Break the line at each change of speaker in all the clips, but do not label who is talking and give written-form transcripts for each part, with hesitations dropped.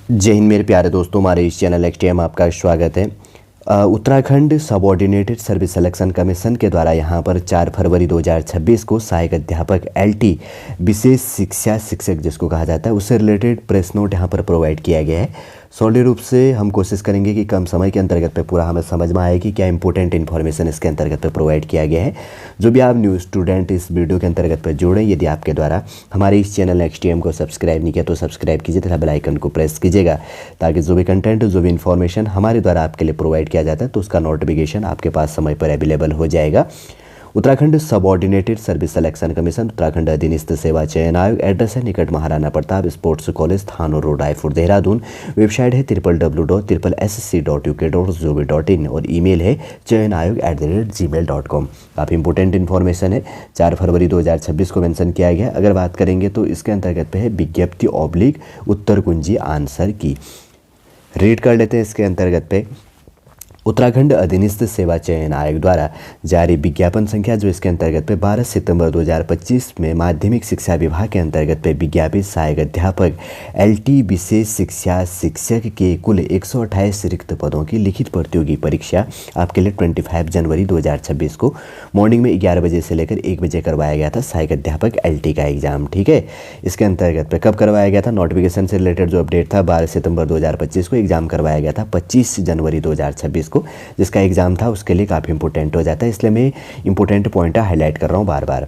जय हिंद मेरे प्यारे दोस्तों, हमारे इस चैनल एक्सटीएम आपका स्वागत है। Uttarakhand subordinated service selection commission के द्वारा यहाँ पर 4 फरवरी 2026 को सहायक अध्यापक एलटी विशेष शिक्षा शिक्षक जिसको कहा जाता है उससे रिलेटेड प्रेस नोट यहाँ पर प्रोवाइड किया गया है। सॉलिड रूप से हम कोशिश करेंगे कि कम समय के अंतर्गत पे पूरा हमें समझ में आए कि क्या इंपॉर्टेंट इन्फॉर्मेशन इसके अंतर्गत पे प्रोवाइड किया गया है। जो भी आप न्यू स्टूडेंट इस वीडियो के अंतर्गत पे जुड़े, यदि आपके द्वारा हमारे इस चैनल एक्सटीएम को सब्सक्राइब नहीं किया तो सब्सक्राइब कीजिए तथा बेल आइकन को प्रेस कीजिएगा, ताकि जो भी कंटेंट जो भी इन्फॉर्मेशन हमारे द्वारा आपके लिए प्रोवाइड किया जाता है तो उसका नोटिफिकेशन आपके पास समय पर अवेलेबल हो जाएगा। Uttarakhand subordinated service selection commission Uttarakhand अधीनस्थ सेवा चयन आयोग। एड्रेस है निकट महाराणा प्रताप स्पोर्ट्स कॉलेज, थानो रोड, रायपुर, देहरादून। वेबसाइट है www.ssc.uk.gov.in और ईमेल है chayanayog@gmail.com। काफ़ी इंपॉर्टेंट इन्फॉर्मेशन है, 4 फरवरी 2026 को मेंशन किया गया। अगर बात करेंगे तो इसके अंतर्गत पे है विज्ञप्ति ऑब्लिक उत्तर कुंजी आंसर की। रीड कर लेते हैं इसके अंतर्गत पे। उत्तराखंड अधीनस्थ सेवा चयन आयोग द्वारा जारी विज्ञापन संख्या जो इसके अंतर्गत पे 12 सितंबर 2025 में माध्यमिक शिक्षा विभाग के अंतर्गत पे विज्ञापित सहायक अध्यापक एलटी विशेष शिक्षा शिक्षक के कुल 128 रिक्त पदों की लिखित प्रतियोगी परीक्षा आपके लिए 25 जनवरी 2026 को मॉर्निंग में 11 बजे से लेकर 1 बजे करवाया गया था। सहायक अध्यापक एलटी का एग्जाम, ठीक है। इसके अंतर्गत पे कब करवाया गया था? नोटिफिकेशन से रिलेटेड जो अपडेट था 12 सितंबर 2025 को, एग्जाम करवाया गया था 25 जनवरी 2026 को। जिसका एग्जाम था उसके लिए काफ़ी इंपॉर्टेंट हो जाता है, इसलिए मैं इंपॉर्टेंट पॉइंट हाईलाइट कर रहा हूँ बार बार।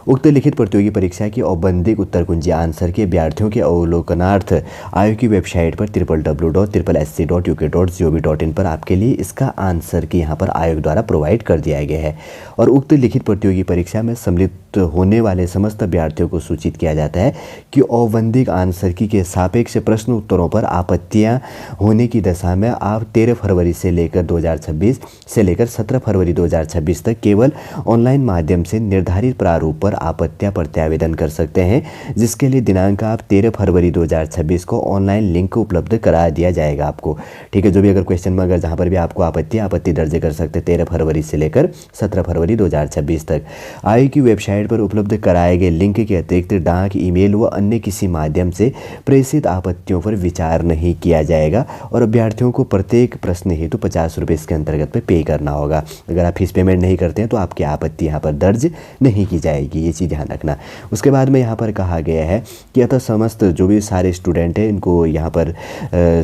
उक्त लिखित प्रतियोगी परीक्षा की औपबंधिक उत्तर कुंजी आंसर के अभ्यर्थियों के अवलोकनार्थ आयोग की वेबसाइट पर www.ssc.uk.gov.in पर आपके लिए इसका आंसर की यहाँ पर आयोग द्वारा प्रोवाइड कर दिया गया है। और उक्त लिखित प्रतियोगी परीक्षा में सम्मिलित होने वाले समस्त अभ्यर्थियों को सूचित किया जाता है कि औपबंधिक आंसर की के सापेक्ष प्रश्न उत्तरों पर आपत्तियाँ होने की दशा में आप 13 फरवरी से लेकर 2026 से लेकर 17 फरवरी 2026 तक केवल ऑनलाइन माध्यम से निर्धारित प्रारूप पर आपत्तियां प्रत्यावेदन कर सकते हैं, जिसके लिए दिनांक आप 13 फरवरी 2026 को ऑनलाइन लिंक उपलब्ध करा दिया जाएगा आपको, ठीक है। जो भी अगर क्वेश्चन में अगर जहां पर भी आपको आपत्ति दर्ज कर सकते हैं 13 फरवरी से लेकर 17 फरवरी 2026 तक। आयोग की वेबसाइट पर उपलब्ध कराए गए लिंक के अतिरिक्त डाक, ईमेल व अन्य किसी माध्यम से प्रेषित आपत्तियों पर विचार नहीं किया जाएगा और अभ्यर्थियों को प्रत्येक प्रश्न हेतु 50 रुपये इसके अंतर्गत पे करना होगा। अगर आप फीस पेमेंट नहीं करते हैं तो आपकी आपत्ति यहाँ पर दर्ज नहीं की जाएगी, ये चीज़ ध्यान रखना। उसके बाद में यहाँ पर कहा गया है कि अतः समस्त जो भी सारे स्टूडेंट हैं इनको यहाँ पर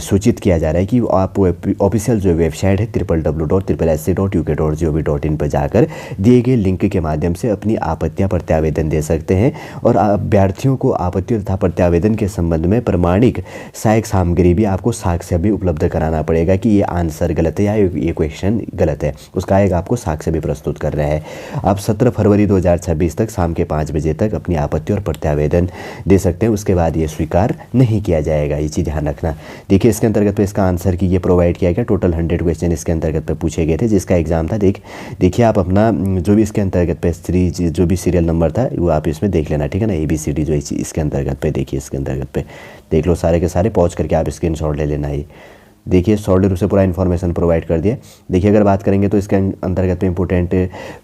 सूचित किया जा रहा है कि आप ऑफिशियल जो वेबसाइट है www.ssc.uk.gov.in पर जाकर दिए गए लिंक के माध्यम से अपनी आपत्तियाँ प्रत्यावेदन दे सकते हैं। और अभ्यर्थियों को आपत्ति तथा प्रत्यावेदन के संबंध में प्रमाणिक सहायक सामग्री भी आपको साक्ष्य भी उपलब्ध कराना पड़ेगा कि ये आंसर गलत है या ये क्वेश्चन गलत है, उसका एक आपको साक्ष्य भी प्रस्तुत कर रहा है। आप 17 फरवरी 2026 तक शाम के 5 बजे तक अपनी आपत्ति और प्रत्यावेदन दे सकते हैं, उसके बाद ये स्वीकार नहीं किया जाएगा, ये चीज़ ध्यान रखना। देखिए इसके अंतर्गत पे इसका आंसर की ये प्रोवाइड किया गया। टोटल 100 क्वेश्चन इसके अंतर्गत पे पूछे गए थे, जिसका एग्जाम था। देखिए आप अपना जो भी इसके अंतर्गत पे जो भी सीरियल नंबर था वो आप इसमें देख लेना, ठीक है ना। ABCD जो इसके अंतर्गत पे देखिए, इसके अंतर्गत पे देख लो, सारे के सारे पॉज करके आप स्क्रीनशॉट ले लेना। ये देखिए सॉलिड रूप से पूरा इन्फॉर्मेशन प्रोवाइड कर दिया। देखिए अगर बात करेंगे तो इसके अंतर्गत में इंपॉर्टेंट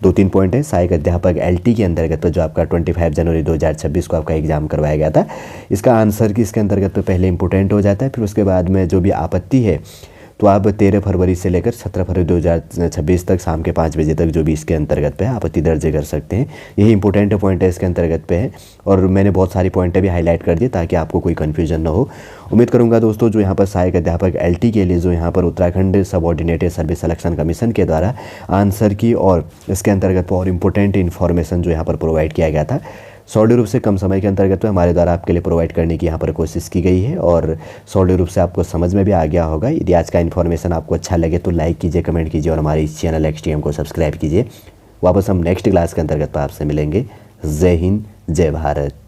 2-3 पॉइंट है। सहायक अध्यापक एलटी के अंतर्गत पर जो आपका 25 जनवरी 2026 को आपका एग्जाम करवाया गया था, इसका आंसर की इसके अंतर्गत पे पहले इंपॉर्टेंट हो जाता है। फिर उसके बाद में जो भी आपत्ति है तो आप 13 फरवरी से लेकर 17 फरवरी 2026 तक शाम के 5 बजे तक जो भी इसके अंतर्गत पे आपत्ति दर्ज कर सकते हैं। यही इंपॉर्टेंट पॉइंट है इसके अंतर्गत पे है, और मैंने बहुत सारी पॉइंटें भी हाईलाइट कर दी ताकि आपको कोई कन्फ्यूजन ना हो। उम्मीद करूंगा दोस्तों जो यहाँ पर सहायक अध्यापक एलटी के लिए जो यहाँ पर Uttarakhand subordinated service selection commission के द्वारा आंसर की और इसके अंतर्गत और इम्पोर्टेंट इन्फॉर्मेशन जो यहाँ पर प्रोवाइड किया गया था, सॉलिड रूप से कम समय के अंतर्गत में हमारे द्वारा आपके लिए प्रोवाइड करने की यहाँ पर कोशिश की गई है, और सॉलिड रूप से आपको समझ में भी आ गया होगा। यदि आज का इन्फॉर्मेशन आपको अच्छा लगे तो लाइक कीजिए, कमेंट कीजिए और हमारे इस चैनल एक्सटीएम को सब्सक्राइब कीजिए। वापस हम नेक्स्ट क्लास के अंतर्गत आपसे मिलेंगे। जय हिंद, जय भारत।